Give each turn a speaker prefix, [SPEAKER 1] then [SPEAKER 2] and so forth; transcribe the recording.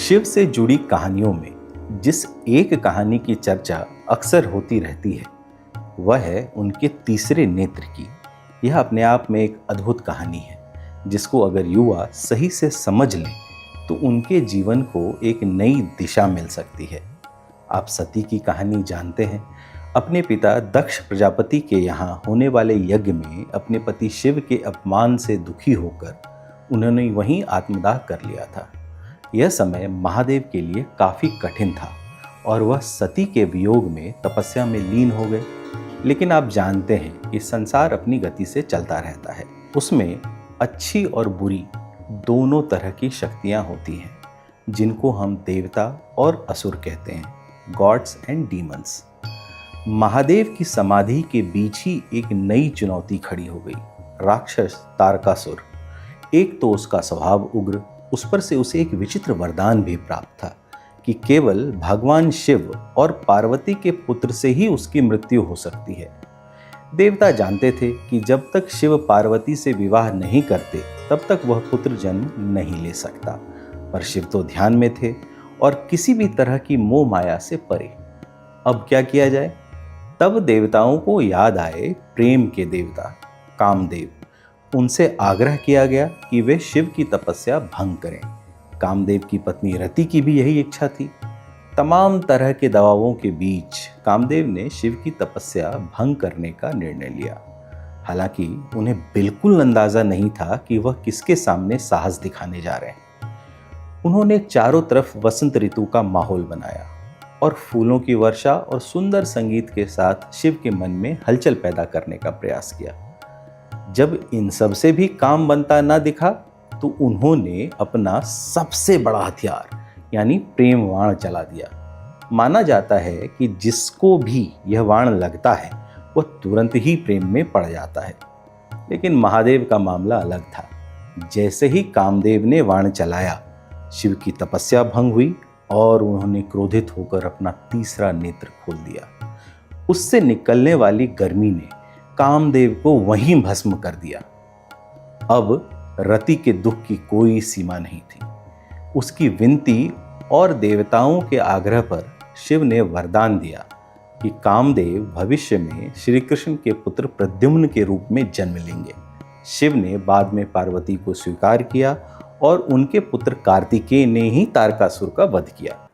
[SPEAKER 1] शिव से जुड़ी कहानियों में जिस एक कहानी की चर्चा अक्सर होती रहती है वह है उनके तीसरे नेत्र की। यह अपने आप में एक अद्भुत कहानी है जिसको अगर युवा सही से समझ लें तो उनके जीवन को एक नई दिशा मिल सकती है। आप सती की कहानी जानते हैं। अपने पिता दक्ष प्रजापति के यहाँ होने वाले यज्ञ में अपने पति शिव के अपमान से दुखी होकर उन्होंने वहीं आत्मदाह कर लिया था। यह समय महादेव के लिए काफ़ी कठिन था और वह सती के वियोग में तपस्या में लीन हो गए। लेकिन आप जानते हैं कि संसार अपनी गति से चलता रहता है, उसमें अच्छी और बुरी दोनों तरह की शक्तियाँ होती हैं जिनको हम देवता और असुर कहते हैं, गॉड्स एंड डीमंस। महादेव की समाधि के बीच ही एक नई चुनौती खड़ी हो गई, राक्षस तारकासुर। एक तो उसका स्वभाव उग्र, उस पर से उसे एक विचित्र वरदान भी प्राप्त था कि केवल भगवान शिव और पार्वती के पुत्र से ही उसकी मृत्यु हो सकती है। देवता जानते थे कि जब तक शिव पार्वती से विवाह नहीं करते तब तक वह पुत्र जन्म नहीं ले सकता, पर शिव तो ध्यान में थे और किसी भी तरह की मोह माया से परे। अब क्या किया जाए? तब देवताओं को याद आए प्रेम के देवता कामदेव। उनसे आग्रह किया गया कि वे शिव की तपस्या भंग करें। कामदेव की पत्नी रति की भी यही इच्छा थी। तमाम तरह के दबावों के बीच कामदेव ने शिव की तपस्या भंग करने का निर्णय लिया। हालांकि उन्हें बिल्कुल अंदाजा नहीं था कि वह किसके सामने साहस दिखाने जा रहे हैं। उन्होंने चारों तरफ वसंत ऋतु का माहौल बनाया और फूलों की वर्षा और सुंदर संगीत के साथ शिव के मन में हलचल पैदा करने का प्रयास किया। जब इन सब से भी काम बनता ना दिखा तो उन्होंने अपना सबसे बड़ा हथियार यानी प्रेम बाण चला दिया। माना जाता है कि जिसको भी यह बाण लगता है वह तुरंत ही प्रेम में पड़ जाता है। लेकिन महादेव का मामला अलग था। जैसे ही कामदेव ने बाण चलाया, शिव की तपस्या भंग हुई और उन्होंने क्रोधित होकर अपना तीसरा नेत्र खोल दिया। उससे निकलने वाली गर्मी ने कामदेव को वहीं भस्म कर दिया। अब रति के दुख की कोई सीमा नहीं थी। उसकी विनती और देवताओं के आग्रह पर शिव ने वरदान दिया कि कामदेव भविष्य में श्री कृष्ण के पुत्र प्रद्युम्न के रूप में जन्म लेंगे। शिव ने बाद में पार्वती को स्वीकार किया और उनके पुत्र कार्तिकेय ने ही तारकासुर का वध किया।